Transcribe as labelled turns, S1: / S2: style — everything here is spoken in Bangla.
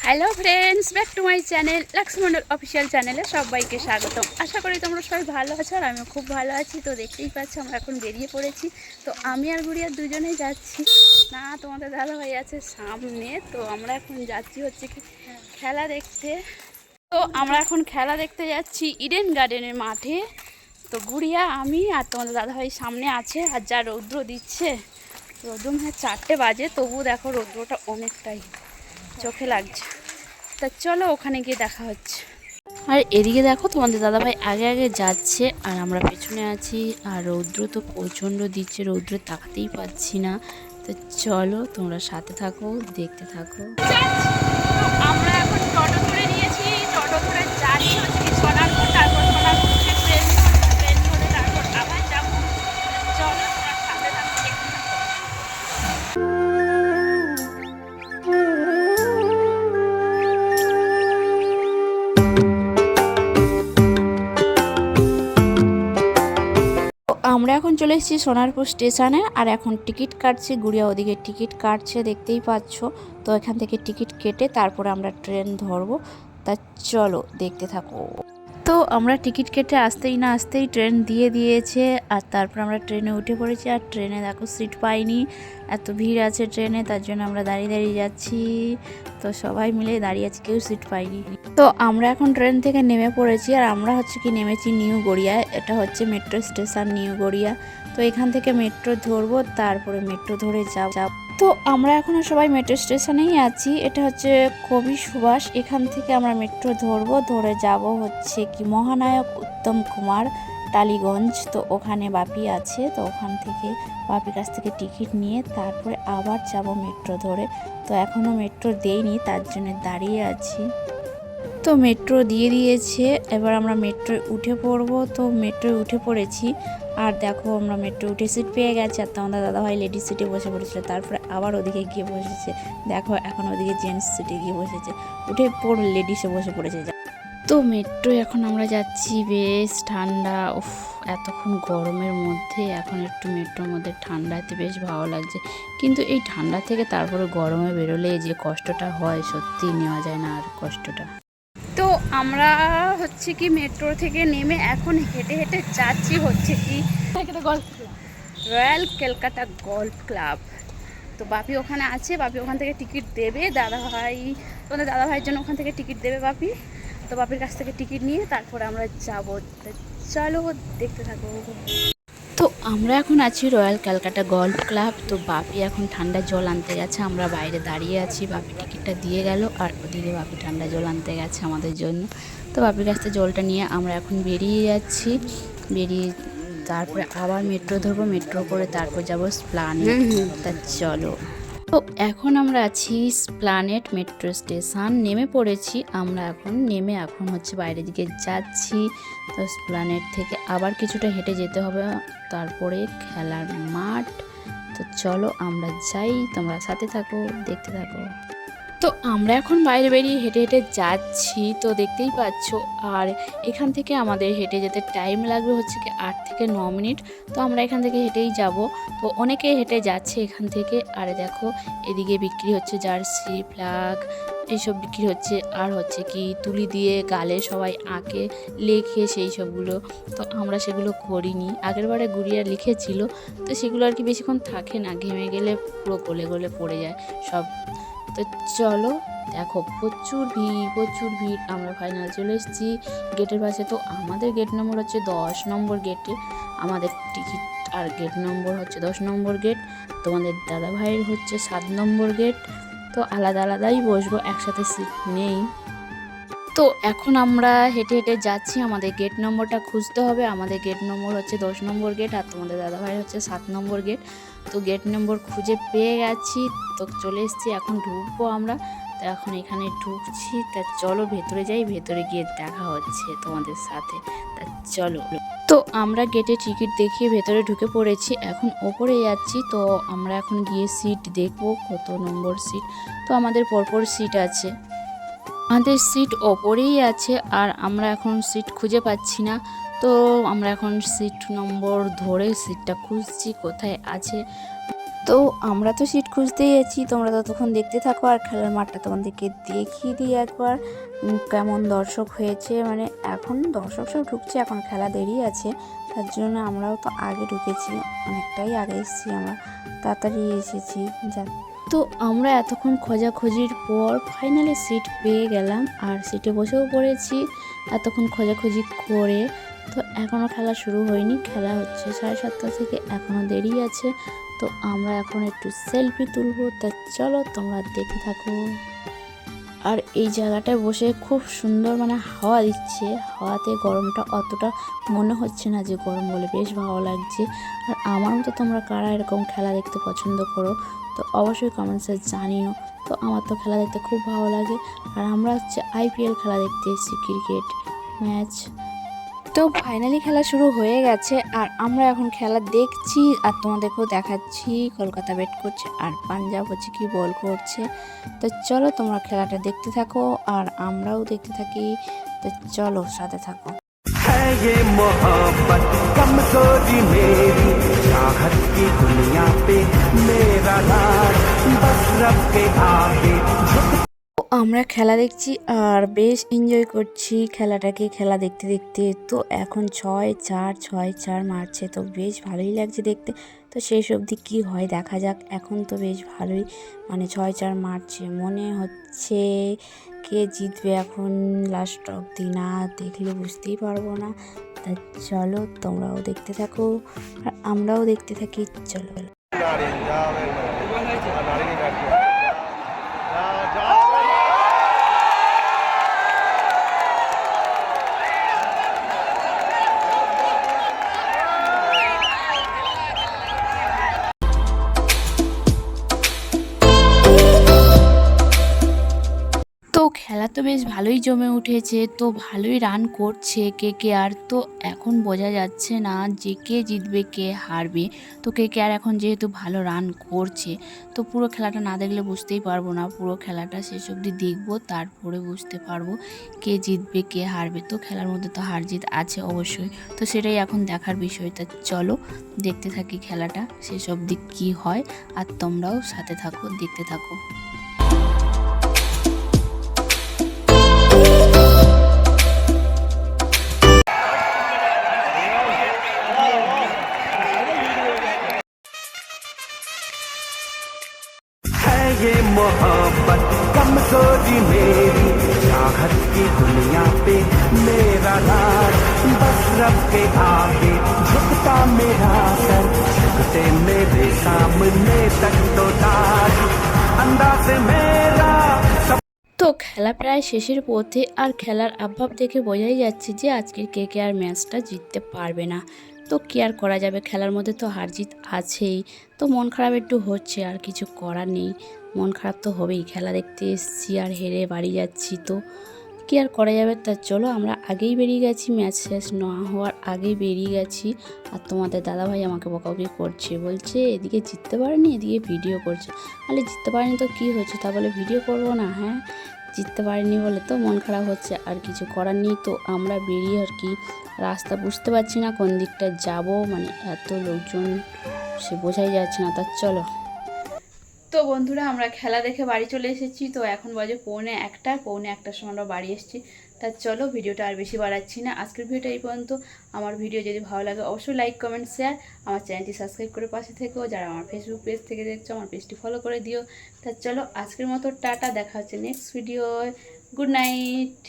S1: Hello friends, back to my channel Lux Mondal official চ্যানেলে সবাইকে স্বাগতম। আশা করি তোমরা সবাই ভালো আছো আর আমিও খুব ভালো আছি। তো দেখতেই পাচ্ছ আমরা এখন বেরিয়ে পড়েছি। তো আমি আর গুড়িয়া দুজনেই যাচ্ছি না, তোমাদের দাদাভাই আছে সামনে। তো আমরা এখন যাচ্ছি হচ্ছে কি খেলা দেখতে। তো আমরা এখন খেলা দেখতে যাচ্ছি ইডেন গার্ডেনের মাঠে। তো গুড়িয়া, আমি আর তোমাদের দাদাভাই সামনে আছে। আর যা রৌদ্র দিচ্ছে, রৌদ্র মানে 4টে বাজে, তবু দেখো রৌদ্রটা অনেকটাই চোখে লাগছে। তা চলো ওখানে গিয়ে দেখা হচ্ছে। আর এদিকে দেখো তোমাদের দাদাভাই আগে আগে যাচ্ছে আর আমরা পেছনে আছি। আর রৌদ্র তো প্রচণ্ড দিচ্ছে, রৌদ্রে তাকাতেই পাচ্ছি না। তো চলো তোমরা সাথে থাকো, দেখতে থাকো। আমরা এখন টোটো ধরে নিয়েছি, টোটো ধরে যাচ্ছি হচ্ছে কি সোনারপুর, তারপর সোনারপুর থেকে ট্রেন ধরে তারপর আবার যাবো। চলো তোমরা সাথে থাকো, দেখতে থাকো। আমরা এখন চলে এসেছি সোনারপুর স্টেশনে আর এখন টিকিট কাটছি। গুড়িয়া ওদিকে টিকিট কাটছে, দেখতেই পাচ্ছ। তো এখান থেকে টিকিট কেটে তারপরে আমরা ট্রেন ধরবো। তা চলো দেখতে থাকো। তো আমরা টিকিট কেটে আসতেই ট্রেন দিয়ে দিয়েছে। আর তারপর আমরা ট্রেনে উঠে পড়েছি। আর ট্রেনে দেখো সিট পাইনি, এত ভিড় আছে ট্রেনে, তার জন্য আমরা দাঁড়িয়ে যাচ্ছি। তো সবাই মিলে দাঁড়িয়ে আছি, কেউ সিট পাইনি। তো আমরা এখন ট্রেন থেকে নেমে পড়েছি আর আমরা হচ্ছে কি নেমেছি নিউ গড়িয়ায়। এটা হচ্ছে মেট্রো স্টেশন নিউ গড়িয়া। তো এখান থেকে মেট্রো ধরবো, তারপরে মেট্রো ধরে যাব। তো আমরা এখনো সবাই মেট্রো স্টেশনেই আছি। এটা হচ্ছে কবি সুভাষ। এখান থেকে আমরা মেট্রো ধরবো, ধরে যাব হচ্ছে কি মহানায়ক উত্তম কুমার টালিগঞ্জ। তো ওখানে বাপি আছে, তো ওখান থেকে বাপির কাছ থেকে টিকিট নিয়ে তারপরে আবার যাব মেট্রো ধরে। তো এখনও মেট্রো দেয়নি, তার জন্য দাঁড়িয়ে আছি। তো মেট্রো দিয়ে দিয়েছে, এবার আমরা মেট্রোয় উঠে পড়বো। তো মেট্রোয় উঠে পড়েছি আর দেখো আমরা মেট্রো উঠে সিট পেয়ে গেছি। আর তোমাদের দাদাভাই লেডিস সিটে বসে পড়েছিল, তারপরে আবার ওদিকে গিয়ে বসেছে। দেখো এখন ওদিকে জেন্টস সিটে গিয়ে বসেছে, উঠে পড় লেডিসে বসে পড়েছে। তো মেট্রো এখন আমরা যাচ্ছি, বেশ ঠান্ডা। উফ, এতক্ষণ গরমের মধ্যে এখন একটু মেট্রোর মধ্যে ঠান্ডাতে বেশ ভালো লাগছে। কিন্তু এই ঠান্ডা থেকে তারপরে গরমে বেরোলে যে কষ্টটা হয়, সত্যি নেওয়া যায় না আর কষ্টটা। তো আমরা হচ্ছে কি মেট্রো থেকে নেমে এখন হেঁটে হেঁটে যাচ্ছি হচ্ছে কি রয়্যাল ক্যালকাটা গল্ফ ক্লাব। তো বাপি ওখানে আছে, বাপি ওখান থেকে টিকিট দেবে। দাদাভাই, তোমাদের দাদাভাইয়ের জন্য ওখান থেকে টিকিট দেবে বাপি। তো বাপির কাছ থেকে টিকিট নিয়ে তারপরে আমরা যাবো। চলো দেখতে থাকো। তো আমরা এখন আছি রয়্যাল ক্যালকাটা গল্ফ ক্লাব। তো বাপি এখন ঠান্ডা জল আনতে গেছে, আমরা বাইরে দাঁড়িয়ে আছি। বাপি টিকিটটা দিয়ে গেল আর ওদিকে বাপি ঠান্ডা জল আনতে গেছে আমাদের জন্য। তো বাপির কাছ থেকে জলটা নিয়ে আমরা এখন বেরিয়ে যাচ্ছি। বেরিয়ে তারপরে আবার মেট্রো ধরবো, মেট্রো করে তারপর যাবো এসপ্ল্যানেড। তা চলো। তো এখন আমরা আছি এসপ্ল্যানেড মেট্রো স্টেশন, নেমে পড়েছি আমরা। এখন নেমে এখন হচ্ছে বাইরের দিকে যাচ্ছি। তো এসপ্ল্যানেড থেকে আবার কিছুটা হেঁটে যেতে হবে, তারপরে খেলার মাঠ। তো চলো আমরা যাই, তোমরা সাথে থাকো, দেখতে থাকো। তো আমরা এখন বাইরে বেরিয়ে হেঁটে হেঁটে যাচ্ছি, তো দেখতেই পাচ্ছ। আর এখান থেকে আমাদের হেঁটে যেতে টাইম লাগবে হচ্ছে কি 8 থেকে 9 মিনিট। তো আমরা এখান থেকে হেঁটেই যাব। তো অনেকে হেঁটে যাচ্ছে এখান থেকে। আর দেখো এদিকে বিক্রি হচ্ছে জার্সি, ফ্ল্যাগ, এইসব বিক্রি হচ্ছে। আর হচ্ছে কি তুলি দিয়ে গালে সবাই আঁকে, লেখে সেই সবগুলো। তো আমরা সেগুলো করিনি, আগের বারে গুড়িয়া লিখেছিল। তো সেগুলো আর কি বেশিক্ষণ থাকে না, ঘেমে গেলে পুরো গলে গলে পড়ে যায় সব। তো চলো দেখো প্রচুর ভিড়। আমরা ফাইনাল চলে এসেছি গেটের পাশে। তো আমাদের গেট নম্বর হচ্ছে 10 নম্বর গেটে আমাদের টিকিট। আর গেট নম্বর হচ্ছে 10 নম্বর গেট। তোমাদের দাদাভাইয়ের হচ্ছে 7 নম্বর গেট। তো আলাদা আলাদাই বসবো, একসাথে সিট নেই। তো এখন আমরা হেঁটে হেঁটে যাচ্ছি, আমাদের গেট নম্বরটা খুঁজতে হবে। আমাদের গেট নম্বর হচ্ছে 10 নম্বর গেট আর তোমাদের দাদাভাই হচ্ছে 7 নম্বর গেট। তো গেট নম্বর খুঁজে পেয়ে গেছি, তো চলে এসেছি, এখন ঢুকবো আমরা। তো এখন এখানে ঢুকছি। তা চলো ভেতরে যাই, ভেতরে গিয়ে দেখা হচ্ছে তোমাদের সাথে। তা চলো। তো আমরা গেটে টিকিট দেখিয়ে ভেতরে ঢুকে পড়েছি, এখন ওপরে যাচ্ছি। তো আমরা এখন গিয়ে সিট দেখবো, কত নম্বর সিট। তো আমাদের পরপর সিট আছে, আমাদের সিট ওপরেই আছে। আর আমরা এখন সিট খুঁজে পাচ্ছি না। তো আমরা এখন সিট নম্বর ধরে সিটটা খুঁজছি কোথায় আছে। তো আমরা তো সিট খুঁজতেই আছি, তোমরা ততক্ষণ দেখতে থাকো আর খেলার মাঠটা তোমাদেরকে দেখিয়ে দিই একবার কেমন দর্শক হয়েছে। মানে এখন দর্শক সব ঢুকছে, এখন খেলা দেরি আছে, তার জন্য আমরাও তো আগে ঢুকেছি, অনেকটাই আগে এসেছি, আমরা তাড়াতাড়ি এসেছি। যাক, তো আমরা এতক্ষণ খোঁজাখুঁজির পর ফাইনালি সিট পেয়ে গেলাম আর সিটে বসেও পড়েছি এতক্ষণ খোঁজাখুঁজি করে। তো এখনও খেলা শুরু হয়নি, খেলা হচ্ছে 7:30 থেকে, এখনও দেরি আছে। তো আমরা এখন একটু সেলফি তুলবো, তা চলো তোমরা দেখে থাকো। আর এই জায়গাটায় বসে খুব সুন্দর মানে হাওয়া দিচ্ছে, হাওয়াতে গরমটা অতটা মনে হচ্ছে না যে গরম, বলে বেশ ভালো লাগছে। আর আমার মতো তোমরা কারা এরকম খেলা দেখতে পছন্দ করো তো অবশ্যই কমেন্টসে জানিও। তো আমার তো খেলা দেখতে খুব ভালো লাগে। আর আমরা হচ্ছে IPL খেলা দেখতে এসেছি, ক্রিকেট ম্যাচ। তো ফাইনালি খেলা শুরু হয়ে গেছে আর আমরা এখন খেলা দেখছি আর তোমাদেরকেও দেখাচ্ছি। কলকাতা ব্যাট করছে আর পাঞ্জাব হচ্ছে কি বল করছে। তো চলো তোমরা খেলাটা দেখতে থাকো আর আমরাও দেখতে থাকি। তো চলো সাথে থাকো।
S2: ये मोहब्बत कमजोरी मेरी चाहत की दुनिया पे मेरा नाज बस रब के आगे
S1: আমরা খেলা দেখছি আর বেশ এনজয় করছি খেলাটাকে, খেলা দেখতে দেখতে। তো এখন 6-4 6-4 মারছে, তো বেশ ভালোই লাগছে দেখতে। তো শেষ অবধি কী হয় দেখা যাক। এখন তো বেশ ভালোই মানে 6-4 মারছে, মনে হচ্ছে কে জিতবে এখন লাস্ট অবধি, না দেখলে বুঝতেই পারবো না। তা চলো তোমরাও দেখতে থাকো আর আমরাও দেখতে থাকি, চলো। তো খেলা তো বেশ ভালোই জমে উঠেছে, তো ভালোই রান করছে KKR। তো এখন বোঝা যাচ্ছে না যে কে জিতবে কে হারবে। তো KKR এখন যেহেতু ভালো রান করছে, তো পুরো খেলাটা না দেখলে বুঝতেই পারবো না। পুরো খেলাটা শেষ অবধি দেখবো, তারপরে বুঝতে পারবো কে জিতবে কে হারবে। তো খেলার মধ্যে তো হার জিত আছে অবশ্যই, তো সেটাই এখন দেখার বিষয়। তা চলো দেখতে থাকি খেলাটা শেষ অবধি কী হয়, আর তোমরাও সাথে থাকো, দেখতে থাকো।
S2: ये मोहब्बत कमजोरी मेरी चाहत की दुनिया पे मेरा नाज बस रब के आगे झुकता मेरा सर झुकते मेरे सामने तक तो ताज अंदाज मेरा
S1: তো খেলা প্রায় শেষের পথে আর খেলার আবভাব দেখে বোঝাই যাচ্ছে যে আজকের KKR ম্যাচটা জিততে পারবে না। তো কি আর করা যাবে, খেলার মধ্যে তো হার জিত আছেই। তো মন খারাপ একটু হচ্ছে, আর কিছু করার নেই, মন খারাপ তো হবেই। খেলা দেখতে এসেছি আর হেরে বাড়ি যাচ্ছি, তো কি আর করা যাবে। তা চলো আমরা আগেই বেরিয়ে গেছি, ম্যাচ শেষ না হওয়ার আগেই বেরিয়ে গেছি। আর তোমাদের দাদাভাই আমাকে বকাবকি করছে, বলছে এদিকে জিততে পারেনি, এদিকে ভিডিও করছে। তাহলে জিততে পারেনি তো কী হয়েছে, তা বলে ভিডিও করবো না? হ্যাঁ, জিততে পারিনি বলে তো মন খারাপ হচ্ছে, আর কিছু করার নেই। তো আমরা বেরিয়ে আর কি রাস্তা বুঝতে পারছি না কোন দিকটা যাব, মানে এত লোকজন সে বোঝাই যাচ্ছে না। তা চলো। তো বন্ধুরা আমরা খেলা দেখে বাড়ি চলে এসেছি। তো এখন বাজে পৌনে একটার সময় আমরা বাড়ি এসেছি। তা চলো ভিডিওটা আর বেশি বাড়াচ্ছি না, আজকের ভিডিওটা এই পর্যন্ত। আমার ভিডিও যদি ভালো লাগে অবশ্যই লাইক কমেন্ট শেয়ার, আমার চ্যানেলটি সাবস্ক্রাইব করে পাশে থেকো। যারা আমার ফেসবুক পেজ থেকে দেখছো আমার পেজটি ফলো করে দিও। তা চলো আজকের মতো টাটা, দেখা হচ্ছে নেক্সট ভিডিও। Good night.